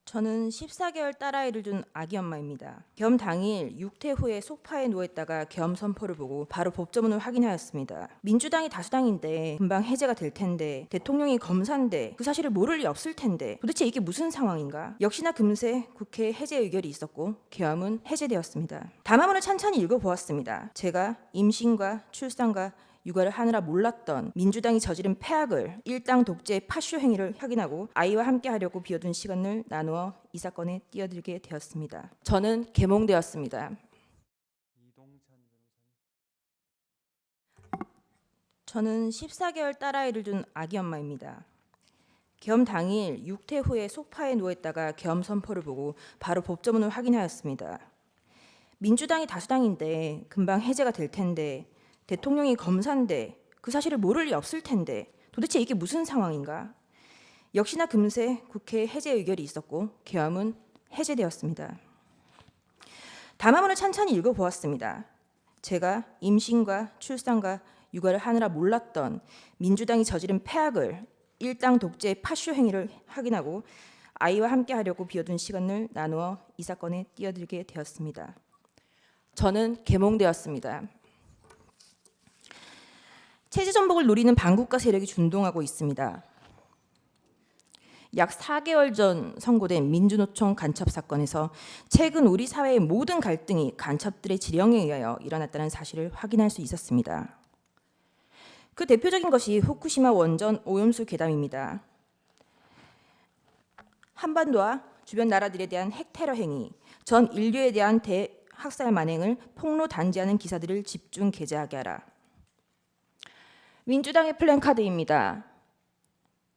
저는 14개월 딸아이를 둔 아기 엄마입니다. 겸 당일 육퇴 후에 소파에 누워있다가 겸 선포를 보고 바로 법조문을 확인하였습니다. 민주당이 다수당인데 금방 해제가 될 텐데, 대통령이 검사인데 그 사실을 모를 리 없을 텐데 도대체 이게 무슨 상황인가? 역시나 금세 국회 해제 의결이 있었고 계엄은 해제되었습니다. 담화문을 찬찬히 읽어보았습니다. 제가 임신과 출산과 육아를 하느라 몰랐던 민주당이 저지른 폐악을 일당 독재의 파쇼 행위를 확인하고 아이와 함께 하려고 비워둔 시간을 나누어 이 사건에 뛰어들게 되었습니다. 저는 계몽되었습니다. 저는 14개월 딸아이를 둔 아기 엄마입니다. 계엄 당일 육퇴 후에 소파에 누워있다가 계엄 선포를 보고 바로 법조문을 확인하였습니다. 민주당이 다수당인데 금방 해제가 될 텐데, 대통령이 검사인데 그 사실을 모를 리 없을 텐데 도대체 이게 무슨 상황인가? 역시나 금세 국회 해제 의결이 있었고 계엄은 해제되었습니다. 담화문을 찬찬히 읽어보았습니다. 제가 임신과 출산과 육아를 하느라 몰랐던 민주당이 저지른 폐악을 일당 독재의 파쇼 행위를 확인하고 아이와 함께 하려고 비워둔 시간을 나누어 이 사건에 뛰어들게 되었습니다. 저는 계몽되었습니다. 체제 전복을 노리는 반국가 세력이 준동하고 있습니다. 약 4개월 전 선고된 민주노총 간첩 사건에서 최근 우리 사회의 모든 갈등이 간첩들의 지령에 의하여 일어났다는 사실을 확인할 수 있었습니다. 그 대표적인 것이 후쿠시마 원전 오염수 괴담입니다. 한반도와 주변 나라들에 대한 핵 테러 행위, 전 인류에 대한 대학살 만행을 폭로 단지하는 기사들을 집중 게재하게 하라. 민주당의 플랜카드입니다.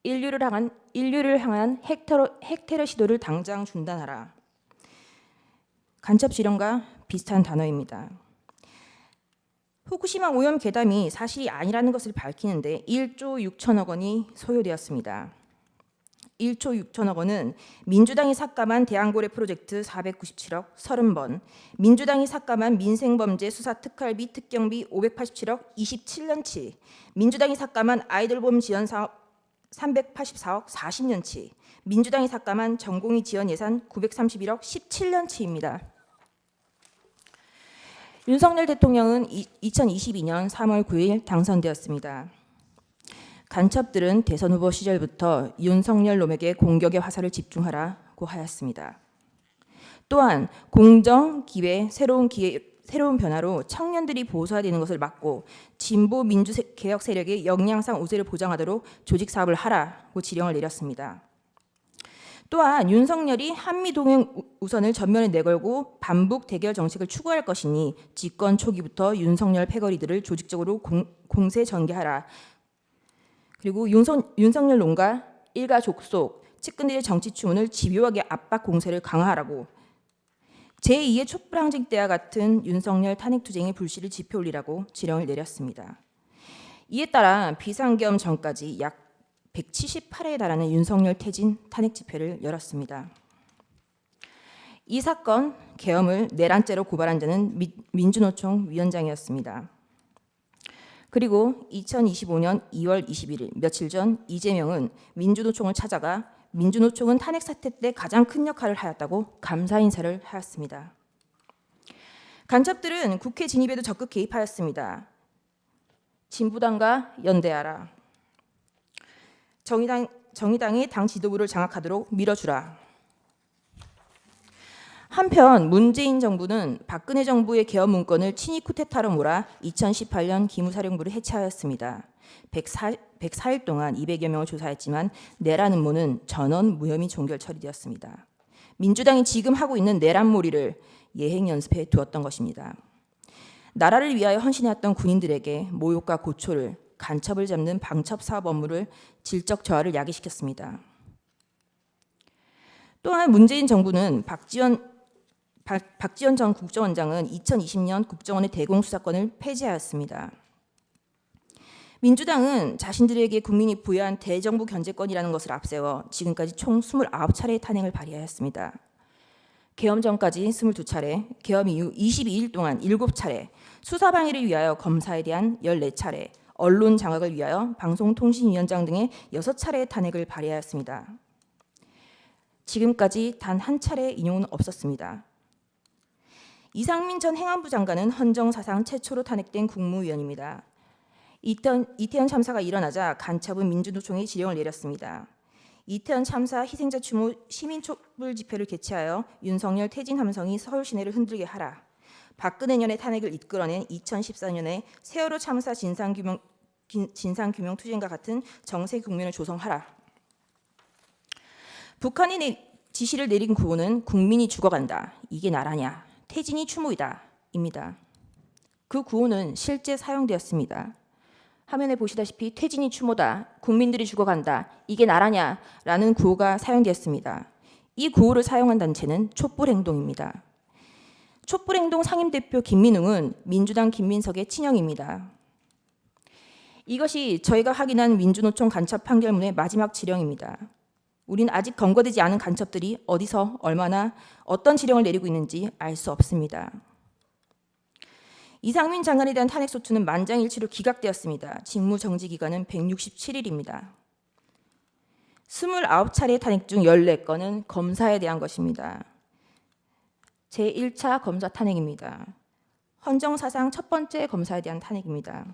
인류를 향한 핵테러 시도를 당장 중단하라. 간첩 지령과 비슷한 단어입니다. 후쿠시마 오염 괴담이 사실이 아니라는 것을 밝히는데 1조 6천억 원이 소요되었습니다. 1조 6천억 원은 민주당이 삭감한 대왕고래 프로젝트 497억 30번, 민주당이 삭감한 민생범죄 수사 특활비 특경비 587억 27년치, 민주당이 삭감한 아이돌봄 지원 사업 384억 40년치, 민주당이 삭감한 전공의 지원 예산 931억 17년치입니다. 윤석열 대통령은 2022년 3월 9일 당선되었습니다. 간첩들은 대선 후보 시절부터 윤석열 놈에게 공격의 화살을 집중하라고 하였습니다. 또한 공정, 기회, 새로운 변화로 청년들이 보수화되는 것을 막고 진보 민주개혁 세력의 역량상 우세를 보장하도록 조직 사업을 하라고 지령을 내렸습니다. 또한 윤석열이 한미 동행 우선을 전면에 내걸고 반북 대결 정책을 추구할 것이니 집권 초기부터 윤석열 패거리들을 조직적으로 공세 전개하라. 그리고 윤석열 놈과 일가 족속, 측근들의 정치 추문을 집요하게 압박 공세를 강화하라고 제2의 촛불항쟁 때와 같은 윤석열 탄핵투쟁의 불씨를 지펴올리라고 지령을 내렸습니다. 이에 따라 비상계엄 전까지 약 178회에 달하는 윤석열 퇴진 탄핵 집회를 열었습니다. 이 사건 계엄을 내란죄로 고발한 자는 민주노총 위원장이었습니다. 그리고 2025년 2월 21일 며칠 전 이재명은 민주노총을 찾아가 민주노총은 탄핵 사태 때 가장 큰 역할을 하였다고 감사 인사를 하였습니다. 간첩들은 국회 진입에도 적극 개입하였습니다. 진보당과 연대하라. 정의당의 당 지도부를 장악하도록 밀어주라. 한편 문재인 정부는 박근혜 정부의 계엄 문건을 친위 쿠데타로 몰아 2018년 기무사령부를 해체하였습니다. 104일 동안 200여 명을 조사했지만 내란 음모는 전원 무혐의 종결 처리되었습니다. 민주당이 지금 하고 있는 내란몰이를 예행 연습해 두었던 것입니다. 나라를 위하여 헌신해왔던 군인들에게 모욕과 고초를, 간첩을 잡는 방첩 사업 업무를 질적 저하를 야기시켰습니다. 또한 문재인 정부는 박지원 전 국정원장은 2020년 국정원의 대공수사권을 폐지하였습니다. 민주당은 자신들에게 국민이 부여한 대정부 견제권이라는 것을 앞세워 지금까지 총 29차례의 탄핵을 발의하였습니다. 계엄 전까지 22차례, 계엄 이후 22일 동안 7차례, 수사방해를 위하여 검사에 대한 14차례, 언론 장악을 위하여 방송통신위원장 등의 6차례의 탄핵을 발의하였습니다. 지금까지 단 한 차례 인용은 없었습니다. 이상민 전 행안부 장관은 헌정사상 최초로 탄핵된 국무위원입니다. 이태원 참사가 일어나자 간첩은 민주노총에 지령을 내렸습니다. 이태원 참사 희생자 추모 시민 촛불 집회를 개최하여 윤석열 퇴진 함성이 서울 시내를 흔들게 하라. 박근혜 년의 탄핵을 이끌어낸 2014년에 세월호 참사 진상규명 투쟁과 같은 정세 국면을 조성하라. 북한이 지시를 내린 구호는 국민이 죽어간다. 이게 나라냐. 퇴진이 추모이다. 입니다. 그 구호는 실제 사용되었습니다. 화면에 보시다시피 퇴진이 추모다. 국민들이 죽어간다. 이게 나라냐. 라는 구호가 사용되었습니다. 이 구호를 사용한 단체는 촛불행동입니다. 촛불행동 상임대표 김민웅은 민주당 김민석의 친형입니다. 이것이 저희가 확인한 민주노총 간첩 판결문의 마지막 지령입니다. 우리는 아직 검거되지 않은 간첩들이 어디서 얼마나 어떤 지령을 내리고 있는지 알 수 없습니다. 이상민 장관에 대한 탄핵소추는 만장일치로 기각되었습니다. 직무정지 기간은 167일입니다. 29차례 탄핵 중 14건은 검사에 대한 것입니다. 제1차 검사 탄핵입니다. 헌정사상 첫 번째 검사에 대한 탄핵입니다.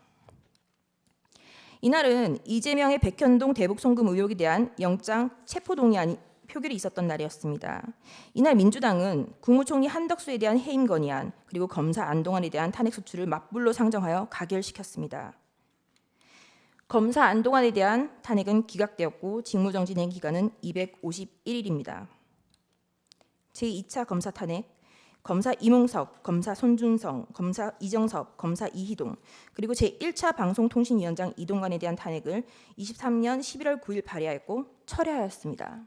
이날은 이재명의 백현동 대북 송금 의혹에 대한 영장 체포동의안 표결이 있었던 날이었습니다. 이날 민주당은 국무총리 한덕수에 대한 해임 건의안 그리고 검사 안동환에 대한 탄핵소추를 맞불로 상정하여 가결시켰습니다. 검사 안동환에 대한 탄핵은 기각되었고 직무정지된 기간은 251일입니다. 제2차 검사 탄핵, 검사 이몽석, 검사 손준성, 검사 이정섭, 검사 이희동, 그리고 제1차 방송통신위원장 이동관에 대한 탄핵을 23년 11월 9일 발의하였고 철회하였습니다.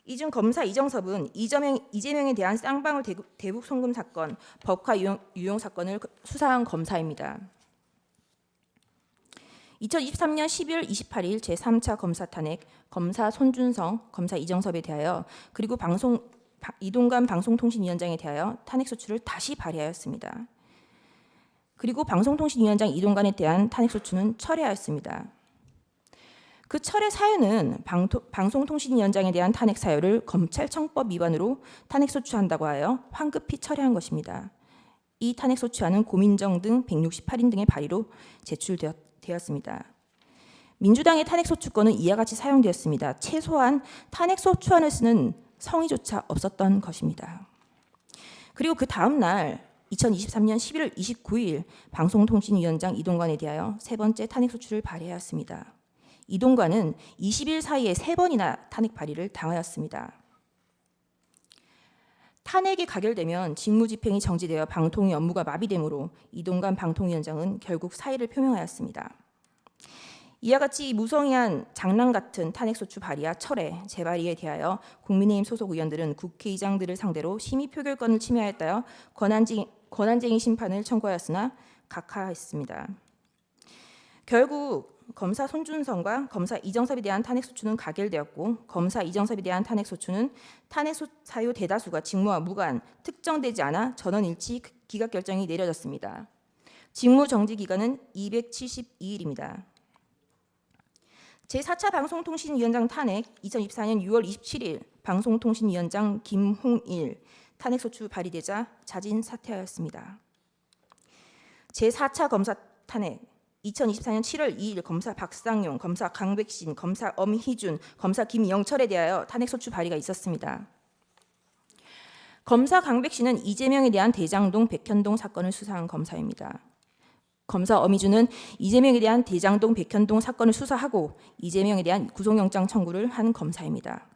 이 중 검사 이정섭은 이재명에 대한 쌍방울 대북 송금 사건, 법화 유용 사건을 수사한 검사입니다. 2023년 12월 28일 제3차 검사 탄핵, 검사 손준성, 검사 이정섭에 대하여 그리고 이동관 방송통신위원장에 대하여 탄핵소추를 다시 발의하였습니다. 그리고 방송통신위원장 이동관에 대한 탄핵소추는 철회하였습니다. 그 철회 사유는 방송통신위원장에 대한 탄핵 사유를 검찰청법 위반으로 탄핵소추한다고 하여 황급히 철회한 것입니다. 이 탄핵소추안은 고민정 등 168인 등의 발의로 제출되었습니다. 민주당의 탄핵소추권은 이와 같이 사용되었습니다. 최소한 탄핵소추안을 쓰는 성의조차 없었던 것입니다. 그리고 그 다음 날 2023년 11월 29일 방송통신위원장 이동관에 대하여 세 번째 탄핵소추를 발의하였습니다. 이동관은 20일 사이에 3번이나 탄핵 발의를 당하였습니다. 탄핵이 가결되면 직무집행이 정지되어 방통위 업무가 마비되므로 이동관 방통위원장은 결국 사의를 표명하였습니다. 이와 같이 무성의한 장난 같은 탄핵소추 발의와 철회, 재발의에 대하여 국민의힘 소속 의원들은 국회의장들을 상대로 심의 표결권을 침해하였다며 권한쟁의 심판을 청구하였으나 각하했습니다. 결국 검사 손준성과 검사 이정섭에 대한 탄핵소추는 가결되었고 검사 이정섭에 대한 탄핵소추는 탄핵 사유 대다수가 직무와 무관, 특정되지 않아 전원일치 기각 결정이 내려졌습니다. 직무정지 기간은 272일입니다. 제4차 방송통신위원장 탄핵 2024년 6월 27일 방송통신위원장 김홍일 탄핵소추 발의되자 자진 사퇴하였습니다. 제4차 검사 탄핵 2024년 7월 2일 검사 박상용, 검사 강백신, 검사 엄희준, 검사 김영철에 대하여 탄핵소추 발의가 있었습니다. 검사 강백신은 이재명에 대한 대장동 백현동 사건을 수사한 검사입니다. 검사 엄희준은 이재명에 대한 대장동 백현동 사건을 수사하고 이재명에 대한 구속영장 청구를 한 검사입니다.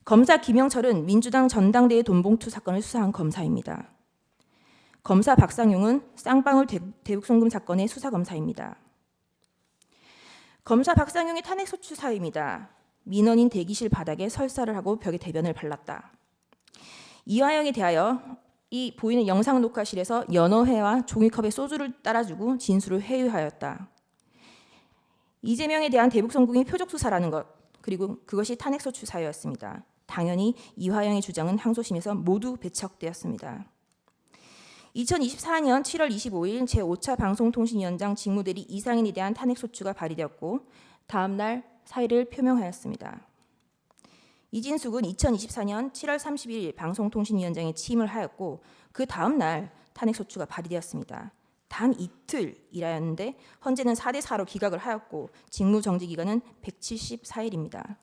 검사 김영철은 민주당 전당대회 돈봉투 사건을 수사한 검사입니다. 검사 박상용은 쌍방울 대북송금 사건의 수사검사입니다. 검사 박상용의 탄핵소추 사유입니다. 민원인 대기실 바닥에 설사를 하고 벽에 대변을 발랐다. 이화영에 대하여 이 보이는 영상 녹화실에서 연어회와 종이컵에 소주를 따라주고 진술을 회유하였다. 이재명에 대한 대북송금이 표적수사라는 것, 그리고 그것이 탄핵소추 사유였습니다. 당연히 이화영의 주장은 항소심에서 모두 배척되었습니다. 2024년 7월 25일 제5차 방송통신위원장 직무대리 이상인에 대한 탄핵소추가 발의되었고 다음 날 사의를 표명하였습니다. 이진숙은 2024년 7월 30일 방송통신위원장에 취임을 하였고 그 다음 날 탄핵소추가 발의되었습니다. 단 이틀 일하였는데 헌재는 4대4로 기각을 하였고 직무정지 기간은 174일입니다.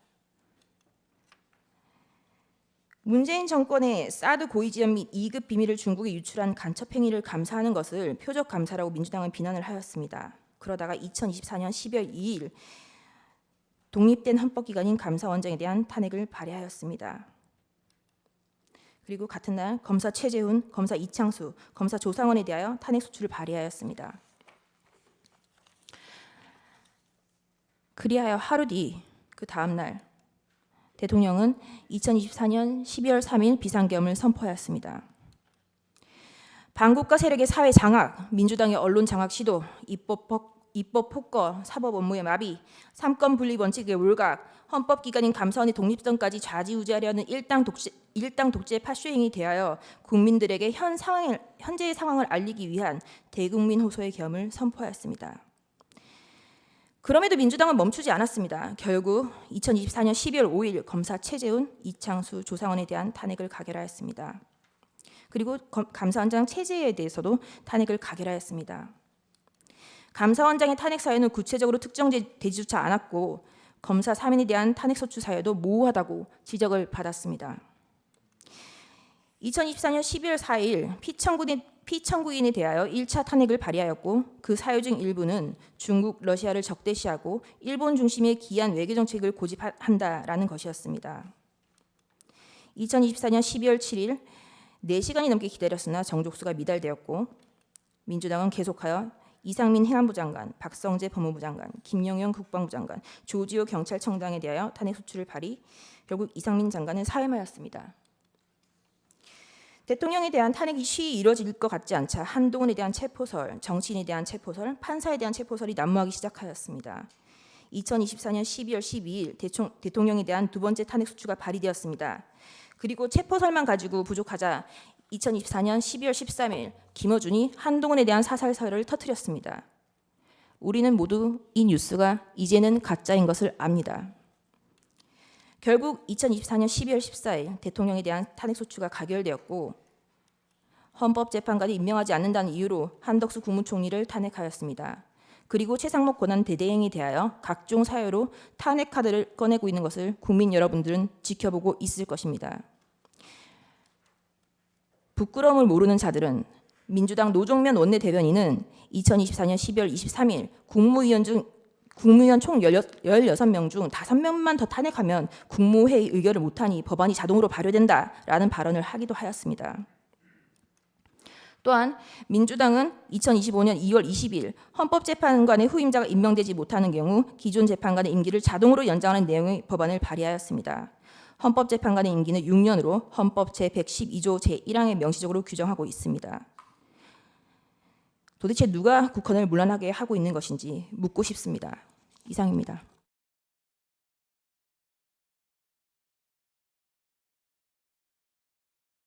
문재인 정권의 사드 고의 지연 및 2급 비밀을 중국에 유출한 간첩 행위를 감사하는 것을 표적 감사라고 민주당은 비난을 하였습니다. 그러다가 2024년 12월 2일 독립된 헌법기관인 감사원장에 대한 탄핵을 발의하였습니다. 그리고 같은 날 검사 최재훈, 검사 이창수, 검사 조상원에 대하여 탄핵소추를 발의하였습니다. 그리하여 하루 뒤 그 다음 날 대통령은 2024년 12월 3일 비상계엄을 선포하였습니다. 반국가 세력의 사회 장악, 민주당의 언론 장악 시도, 입법 폭거, 사법 업무의 마비, 삼권 분립 원칙의 몰각, 헌법기관인 감사원의 독립성까지 좌지우지하려는 일당 독재 파쇼행에 대하여 국민들에게 현재의 상황을 알리기 위한 대국민 호소의 계엄을 선포하였습니다. 그럼에도 민주당은 멈추지 않았습니다. 결국 2024년 12월 5일 검사 최재훈, 이창수, 조상원에 대한 탄핵을 가결하였습니다. 그리고 감사원장 체제에 대해서도 탄핵을 가결하였습니다. 감사원장의 탄핵 사유는 구체적으로 특정되지조차 않았고 검사 3인에 대한 탄핵소추 사유도 모호하다고 지적을 받았습니다. 2024년 12월 4일 피청구인에 대하여 1차 탄핵을 발의하였고 그 사유 중 일부는 중국, 러시아를 적대시하고 일본 중심의 기이한 외교정책을 고집한다라는 것이었습니다. 2024년 12월 7일 4시간이 넘게 기다렸으나 정족수가 미달되었고 민주당은 계속하여 이상민 행안부 장관, 박성재 법무부 장관, 김영현 국방부 장관, 조지호 경찰청장에 대하여 탄핵소추를 발의, 결국 이상민 장관은 사임하였습니다. 대통령에 대한 탄핵이 쉬이 이루어질 것 같지 않자 한동훈에 대한 체포설, 정치인에 대한 체포설, 판사에 대한 체포설이 난무하기 시작하였습니다. 2024년 12월 12일 대통령에 대한 두 번째 탄핵소추가 발의되었습니다. 그리고 체포설만 가지고 부족하자 2024년 12월 13일 김어준이 한동훈에 대한 사살설을 터뜨렸습니다. 우리는 모두 이 뉴스가 이제는 가짜인 것을 압니다. 결국 2024년 12월 14일 대통령에 대한 탄핵소추가 가결되었고 헌법재판관이 임명하지 않는다는 이유로 한덕수 국무총리를 탄핵하였습니다. 그리고 최상목 권한대대행에 대하여 각종 사유로 탄핵 카드를 꺼내고 있는 것을 국민 여러분들은 지켜보고 있을 것입니다. 부끄러움을 모르는 자들은 민주당 노종면 원내대변인은 2024년 12월 23일 국무위원 총 16명 중 5명만 더 탄핵하면 국무회의 의결을 못하니 법안이 자동으로 발효된다라는 발언을 하기도 하였습니다. 또한 민주당은 2025년 2월 20일 헌법재판관의 후임자가 임명되지 못하는 경우 기존 재판관의 임기를 자동으로 연장하는 내용의 법안을 발의하였습니다. 헌법재판관의 임기는 6년으로 헌법 제112조 제1항에 명시적으로 규정하고 있습니다. 도대체 누가 국헌을 문란하게 하고 있는 것인지 묻고 싶습니다. 이상입니다.